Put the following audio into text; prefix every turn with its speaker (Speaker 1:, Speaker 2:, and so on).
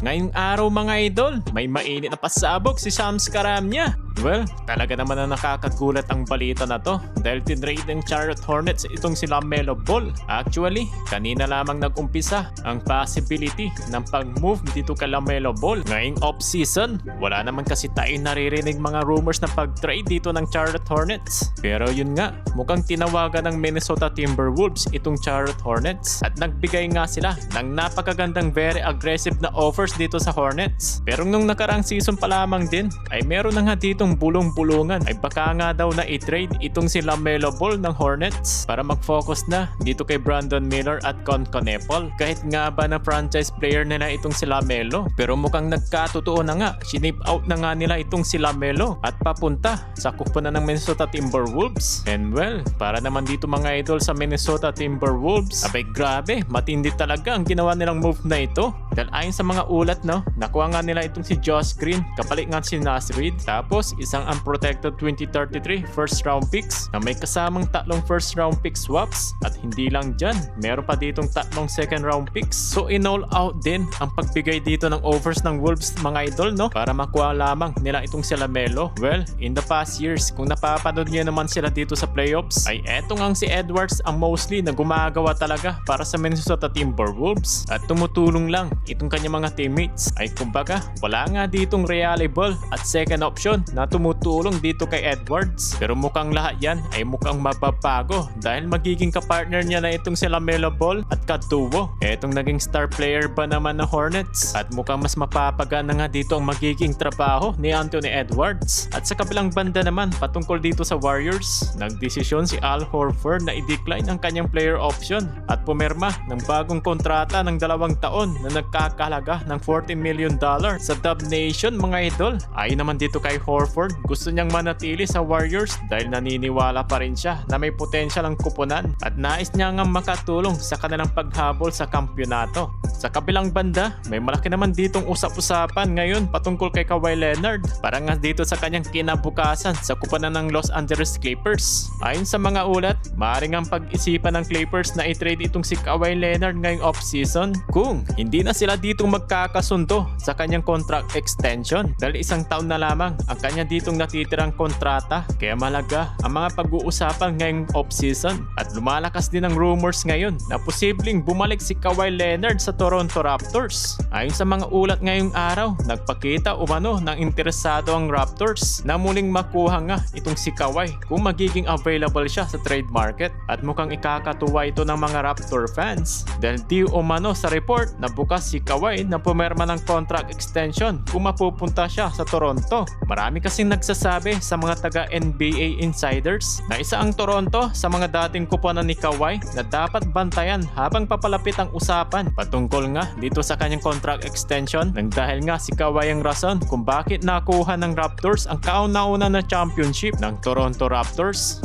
Speaker 1: Ngayong araw mga idol, may mainit na pasabog si Shams Charania. Well, talaga naman na nakakagulat ang balita na to dahil tinrade ng Charlotte Hornets itong si LaMelo Ball. Actually, kanina lamang nag-umpisa ang possibility ng pag-move dito kay LaMelo Ball. Ngayong off-season, wala naman kasi tayong naririnig mga rumors na pag-trade dito ng Charlotte Hornets. Pero yun nga, mukhang tinawagan ng Minnesota Timberwolves itong Charlotte Hornets at nagbigay nga sila ng napakagandang very aggressive na offers dito sa Hornets. Pero nung nakarang season pa lamang din, ay meron na nga ditong bulong-bulungan ay baka nga daw na i-trade itong si LaMelo Ball ng Hornets para mag-focus na dito kay Brandon Miller at Con Conepal. Kahit nga ba na franchise player nila itong si LaMelo, pero mukhang nagkatotoo na nga, sinip out na nga nila itong si LaMelo at papunta sa kupunan ng Minnesota Timberwolves. And well, para naman dito mga idol sa Minnesota Timberwolves, abay grabe, matindi talaga ang ginawa nilang move na ito. Dahil ayon sa mga ulat, no, nakuha nga nila itong si Josh Green, kapalit nga si Naz Reid, tapos isang unprotected 2033 first round picks na may kasamang tatlong first round pick swaps at hindi lang dyan, meron pa ditong tatlong second round picks. So in all out din ang pagbigay dito ng offers ng Wolves mga idol, no, para makuha lamang nila itong si LaMelo. Well, in the past years, kung napapanood niyo naman sila dito sa playoffs, ay eto nga si Edwards ang mostly na gumagawa talaga para sa Minnesota Timberwolves at tumutulong lang itong kanyang mga teammates. Ay kumbaga, wala nga ditong reliable at second option na tumutulong dito kay Edwards. Pero mukhang lahat yan ay mukhang mababago dahil magiging kapartner niya na itong si LaMelo Ball at katuwo etong naging star player ba naman ng Hornets at mukhang mas mapapagana nga dito ang magiging trabaho ni Anthony Edwards. At sa kabilang banda naman patungkol dito sa Warriors, nagdesisyon si Al Horford na i-decline ang kanyang player option at pumirma ng bagong kontrata ng 2 taon na nagkakahalaga ng $40 million sa Dub Nation mga idol. Ayon naman dito kay Horford, gusto niyang manatili sa Warriors dahil naniniwala pa rin siya na may potensyal ang kupunan at nais niya nga makatulong sa kanilang paghabol sa kampyonato. Sa kabilang banda, may malaki naman ditong usap-usapan ngayon patungkol kay Kawhi Leonard para nga dito sa kanyang kinabukasan sa kupunan ng Los Angeles Clippers. Ayon sa mga ulat, maaaring ang pag-isipan ng Clippers na i-trade itong si Kawhi Leonard ngayong off-season kung hindi na sila ditong magkakasundo sa kanyang contract extension dahil 1 taon na lamang ang kanya ditong natitirang kontrata. Kaya malaga ang mga pag-uusapan ngayong off-season at lumalakas din ang rumors ngayon na posibleng bumalik si Kawhi Leonard sa Toronto Raptors. Ayon sa mga ulat ngayong araw, nagpakita umano ng interesado ang Raptors na muling makuha nga itong si Kawhi kung magiging available siya sa trade market at mukhang ikakatuwa ito ng mga Raptor fans dahil di umano sa report na bukas si Kawhi na pumirma ng contract extension kung mapupunta siya sa Toronto. Marami kasing nagsasabi sa mga taga-NBA insiders na isa ang Toronto sa mga dating kupunan ni Kawhi na dapat bantayan habang papalapit ang usapan patungkol nga dito sa kanyang contract extension nang dahil nga si Kawhi ang rason kung bakit nakuha ng Raptors ang kauna-una na championship ng Toronto Raptors.